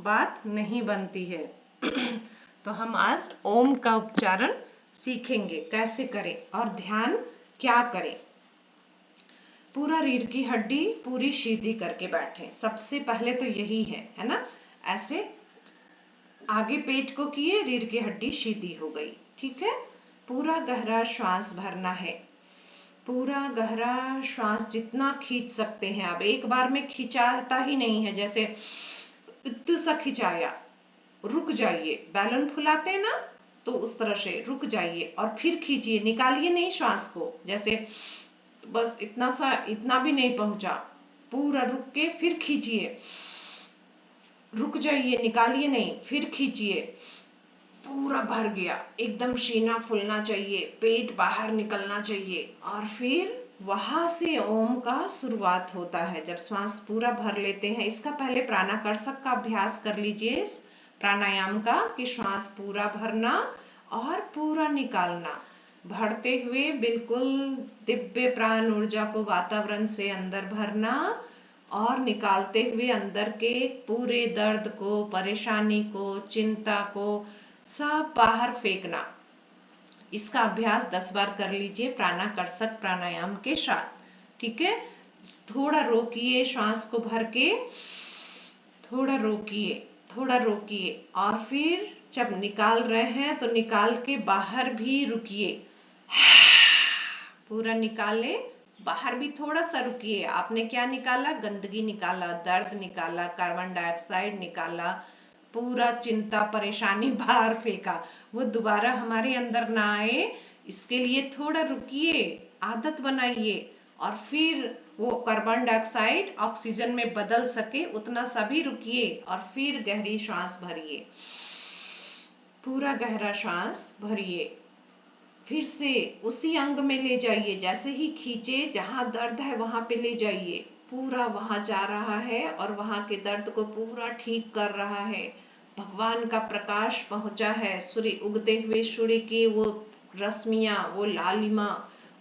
बात नहीं बनती है। तो हम आज ओम का उच्चारण सीखेंगे, कैसे करें और ध्यान क्या करें। पूरा रीढ़ की हड्डी पूरी सीधी करके बैठे, सबसे पहले तो यही है ना। ऐसे आगे पेट को किए, रीढ़ की हड्डी सीधी हो गई, ठीक है। पूरा गहरा श्वास भरना है, पूरा गहरा श्वास जितना खींच सकते हैं। अब एक बार में खिंचाता ही नहीं है, जैसे इतना सा खिंचाया, रुक जाइए। बैलून फुलाते हैं ना, तो उस तरह से रुक जाइए और फिर खींचिए, निकालिए नहीं श्वास को। जैसे बस इतना सा, इतना भी नहीं पहुंचा, पूरा रुक के फिर खींचिए, रुक जाइए, निकालिए नहीं, फिर खींचिए, पूरा भर गया, एकदम सीना फूलना चाहिए, पेट बाहर निकलना चाहिए। और फिर वहां से ओम का शुरुआत होता है। जब श्वास पूरा भर लेते हैं, इसका पहले प्राणाकर्षक का अभ्यास कर लीजिए, प्राणायाम का, कि श्वास पूरा भरना और पूरा निकालना, भरते हुए बिल्कुल दिव्य प्राण ऊर्जा को वातावरण से अंदर भरना और निकालते हुए अंदर के पूरे दर्द को, परेशानी को, चिंता को सब बाहर फेंकना। इसका अभ्यास 10 बार कर लीजिए प्राणाकर्षक प्राणायाम के साथ, ठीक है। थोड़ा रोकिए, श्वास को भर के थोड़ा रोकिए, थोड़ा रोकिए, और फिर जब निकाल रहे हैं तो निकाल के बाहर भी रुकिए, पूरा निकाले, बाहर भी थोड़ा सा रुकिए। आपने क्या निकाला? गंदगी निकाला, दर्द निकाला, कार्बन डाइऑक्साइड निकाला, पूरा चिंता परेशानी बाहर फेंका, वो दोबारा हमारे अंदर ना आए, इसके लिए थोड़ा रुकिए, आदत बनाइए, और फिर वो कार्बन डाइऑक्साइड ऑक्सीजन में बदल सके उतना सभी रुकिए, और फिर गहरी श्वास भरिए, पूरा गहरा श्वास भरिए। फिर से उसी अंग में ले जाइए, जैसे ही खींचे जहां दर्द है वहां पे ले जाइए, पूरा वहां जा रहा है और वहां के दर्द को पूरा ठीक कर रहा है। भगवान का प्रकाश पहुंचा है, सूर्य उगते हुए सूर्य की वो रश्मियां, वो लालिमा,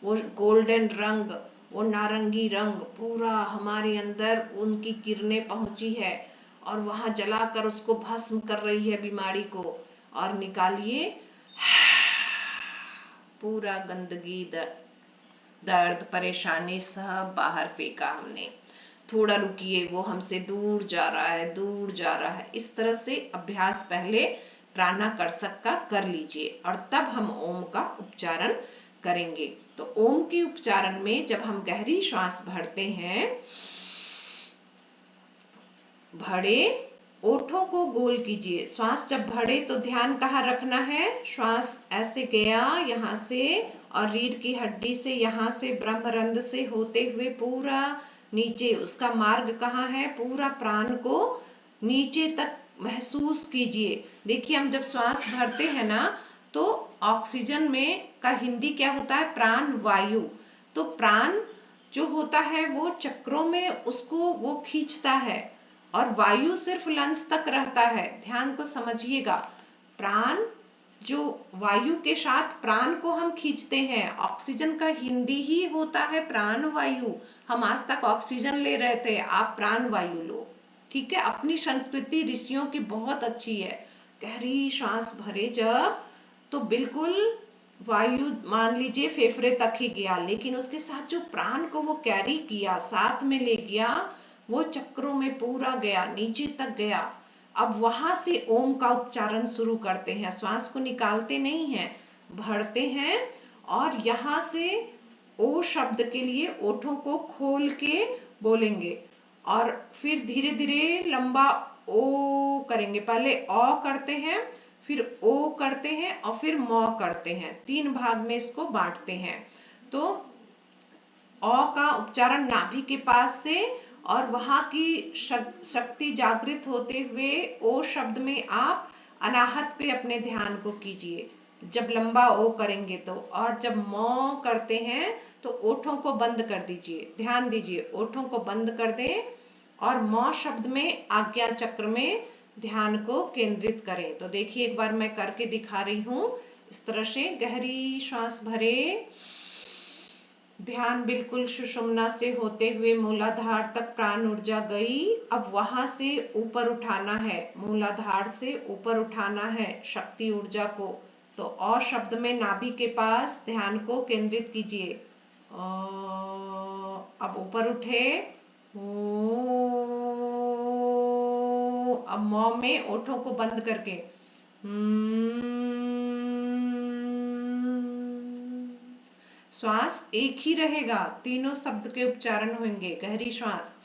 वो गोल्डन रंग, वो नारंगी रंग, पूरा हमारे अंदर उनकी किरणें पहुंची है और वहां जलाकर उसको भस्म कर रही है बीमारी को। और निकालिए, पूरा गंदगी, दर्द परेशानी सब बाहर फेंका हमने। थोड़ा रुकिए, वो हमसे दूर जा रहा है, दूर जा रहा है। इस तरह से अभ्यास पहले प्राणाकर्षक का कर लीजिए और तब हम ओम का उच्चारण करेंगे। तो ओम के उच्चारण में जब हम गहरी श्वास भरते हैं, भरे, ओठों को गोल कीजिए। श्वास जब भरे तो ध्यान कहाँ रखना है? श्वास ऐसे गया यहाँ से, और रीढ़ की हड्डी से, यहाँ से ब्रह्मरंध्र से होते हुए पूरा नीचे, उसका मार्ग कहाँ है? पूरा प्राण को नीचे तक महसूस कीजिए। देखिए, हम जब श्वास भरते हैं ना, तो ऑक्सीजन में का हिंदी क्या होता है? प्राण वायु। तो प्राण जो होता है वो चक्रों में उसको वो खींचता है, और वायु सिर्फ लंग्स तक रहता है। ध्यान को समझिएगा, प्राण जो वायु के साथ प्राण को हम खींचते हैं, ऑक्सीजन का हिंदी ही होता है प्राण वायु। हम आज तक ऑक्सीजन ले रहे थे, आप प्राण वायु लो, ठीक है। अपनी संस्कृति ऋषियों की बहुत अच्छी है। गहरी श्वास भरे जब, तो बिल्कुल वायु मान लीजिए फेफड़े तक ही गया, लेकिन उसके साथ जो प्राण को वो कैरी किया, साथ में ले गया, वो चक्रों में पूरा गया, नीचे तक गया। अब वहां से ओम का उच्चारण शुरू करते हैं। श्वास को निकालते नहीं हैं, भरते हैं, और यहाँ से ओ शब्द के लिए ओठों को खोल के बोलेंगे, और फिर धीरे धीरे लंबा ओ करेंगे। पहले ओ करते हैं, फिर ओ करते हैं, और फिर मौ करते हैं। 3 भाग में इसको बांटते हैं। तो ओ का उच्चारण नाभि के पास से, और वहां की शक्ति जागृत होते हुए ओ शब्द में आप अनाहत पे अपने ध्यान को कीजिए, जब लंबा ओ करेंगे तो। और जब मौ करते हैं तो ओठों को बंद कर दीजिए, ध्यान दीजिए, ओठों को बंद कर दें, और मौ शब्द में आज्ञा चक्र में ध्यान को केंद्रित करें। तो देखिए, एक बार मैं करके दिखा रही हूं। इस तरह से गहरी श्वास भरे, ध्यान बिल्कुल सुषुम्ना से होते हुए मूलाधार तक प्राण ऊर्जा गई। अब वहां से ऊपर उठाना है, मूलाधार से ऊपर उठाना है शक्ति ऊर्जा को। तो और शब्द में नाभि के पास ध्यान को केंद्रित कीजिए। अब ऊपर उठे। अब मौ में ओठों को बंद करके श्वास एक ही रहेगा, तीनों शब्द के उच्चारण होंगे। गहरी श्वास।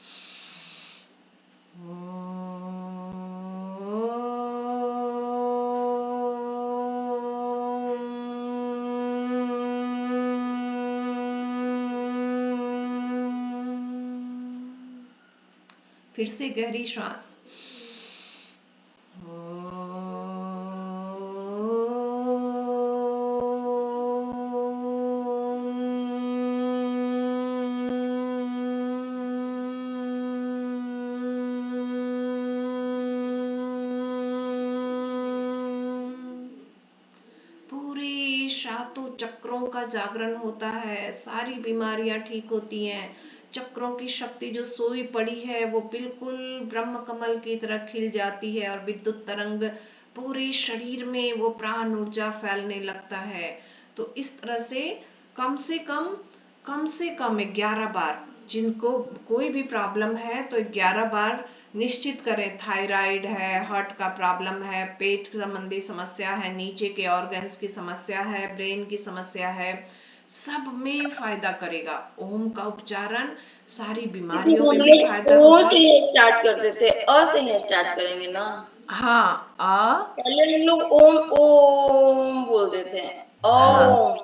फिर से गहरी श्वास। पूरे सातों चक्रों का जागरण होता है, सारी बीमारियां ठीक होती हैं। चक्रों की शक्ति जो सोई पड़ी है वो बिल्कुल ब्रह्म कमल की तरह खिल जाती है और विद्युत तरंग पूरे शरीर में वो प्राण ऊर्जा फैलने लगता है। तो इस तरह से कम से कम 11 बार, जिनको कोई भी प्रॉब्लम है तो 11 बार निश्चित करें। थायराइड है, हार्ट का प्रॉब्लम है, पेट संबंधी समस्या है, नीचे के ऑर्गन्स की समस्या है, ब्रेन की समस्या है, सब में फायदा करेगा। ओम का उच्चारण सारी बीमारियों में भी फायदा ओ होता से है। स्टार्ट करते थे, अ से ही स्टार्ट करेंगे ना। हाँ, पहले हम लोग ओम ओम बोलते थे, हाँ, ओम।